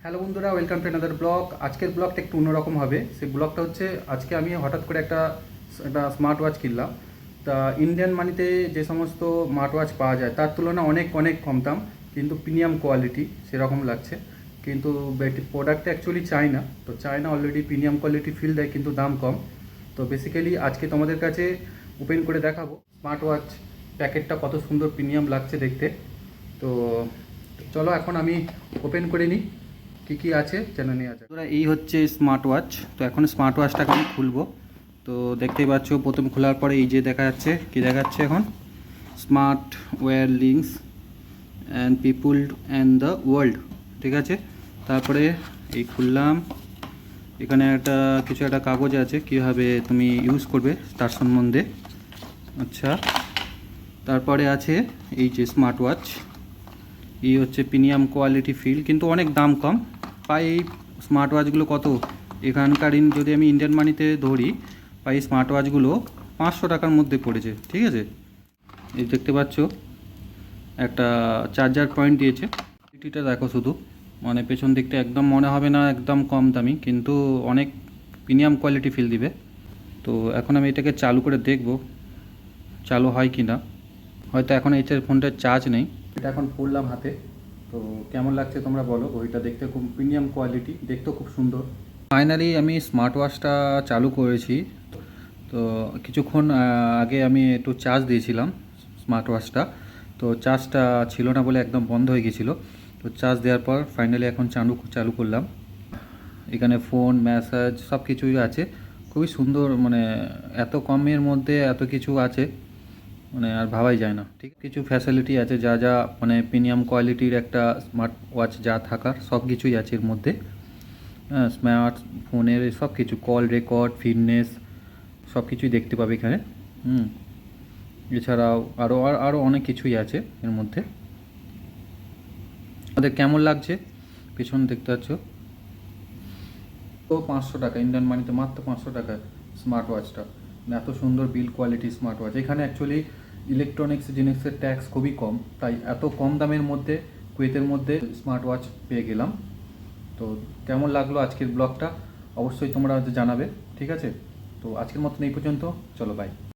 Hello বন্ধুরা, welcome to another blog. আজকের ব্লগটা একটু অন্যরকম হবে। সেই ব্লগটা হচ্ছে, আজকে আমি হঠাৎ করে একটা একটা স্মার্ট ওয়াচ কিনলাম। তা ইন্ডিয়ান মানিতে যে সমস্ত স্মার্ট ওয়াচ পাওয়া যায় তার তুলনায় অনেক অনেক কম দাম, কিন্তু প্রিমিয়াম কোয়ালিটি সেরকম লাগছে। কিন্তু প্রোডাক্টটা অ্যাকচুয়ালি চায়না, তো China already premium quality feel দেয়, কিন্তু দাম কম। তো বেসিক্যালি আজকে তোমাদের কাছে ওপেন করে দেখাবো স্মার্ট ওয়াচ প্যাকেটটা কত সুন্দর প্রিমিয়াম লাগছে দেখতে। তো চলো এখন আমি ওপেন করে নিই কী কী আছে জেনে নেওয়া যাক। এই হচ্ছে স্মার্ট ওয়াচ। তো এখন স্মার্ট ওয়াচটাকে আমি খুলবো। তো দেখতেই পাচ্ছ, প্রথম খোলার পরে এই যে দেখা যাচ্ছে, কী দেখাচ্ছে এখন, smart wire links and people and the world, ঠিক আছে। তারপরে এই খুললাম, এখানে কিছু একটা কাগজ আছে কীভাবে তুমি ইউজ করবে তার সম্বন্ধে। আচ্ছা, তারপরে আছে এই যে স্মার্ট ওয়াচ, এই হচ্ছে প্রিমিয়াম কোয়ালিটি ফিল, কিন্তু অনেক দাম কম। পাই এই স্মার্ট ওয়াচগুলো কত এখানকার, যদি আমি ইন্ডিয়ান মানিতে ধরি, পাই স্মার্ট ওয়াচগুলো 500 টাকার মধ্যে পড়েছে, ঠিক আছে। এই দেখতে পাচ্ছ একটা চার্জার পয়েন্ট দিয়েছে। কোয়ালিটিটা দেখো শুধু, মানে পেছন দিকটা একদম মনে হবে না একদম কম দামি, কিন্তু অনেক প্রিমিয়াম কোয়ালিটি ফিল দিবে। তো এখন আমি এটাকে চালু করে দেখব চালু হয় কি না। হয়তো এখন এই ফোনটার চার্জ নেই। এটা এখন পড়লাম হাতে, তো কেমন লাগছে তোমরা বলো। ঘড়িটা দেখতে খুব প্রিমিয়াম কোয়ালিটি, দেখতেও খুব সুন্দর। ফাইনালি আমি স্মার্ট ওয়াচটা চালু করেছি। তো কিছুক্ষণ আগে আমি একটু চার্জ দিয়েছিলাম স্মার্ট ওয়াচটা, তো চার্জটা ছিল না বলে একদম বন্ধ হয়ে গেছিলো। তো চার্জ দেওয়ার পর ফাইনালি এখন চালু করলাম। এখানে ফোন, মেসেজ সব কিছুই আছে। খুবই সুন্দর, মানে এত কমের মধ্যে এত কিছু আছে, মানে আর ভাবাই যায় না। ঠিক কিছু ফ্যাসিলিটি আছে, যা যা মানে প্রিমিয়াম কোয়ালিটির একটা স্মার্ট ওয়াচ যা থাকার সব কিছুই আছে এর মধ্যে। হ্যাঁ, স্মার্ট ফোনের সব কিছু, কল রেকর্ড, ফিটনেস সব কিছুই দেখতে পাবে এখানে। এছাড়াও আরও অনেক কিছুই আছে এর মধ্যে। আমাদের কেমন লাগছে পেছন দেখতে পাচ্ছ। তো 500 টাকা ইন্ডিয়ান মানিতে, মাত্র 500 টাকা স্মার্ট ওয়াচটা। এত সুন্দর বিল্ড কোয়ালিটি স্মার্ট ওয়াচ। এখানে অ্যাকচুয়ালি ইলেকট্রনিক্স জিনিসের ট্যাক্স খুবই কম, তাই এত কম দামের মধ্যে কুয়েতের মধ্যে স্মার্ট ওয়াচ পেয়ে গেলাম। তো কেমন লাগলো আজকের ব্লগটা অবশ্যই তোমরা জানাবে, ঠিক আছে। তো আজকের মতন এই পর্যন্ত, চলো বাই।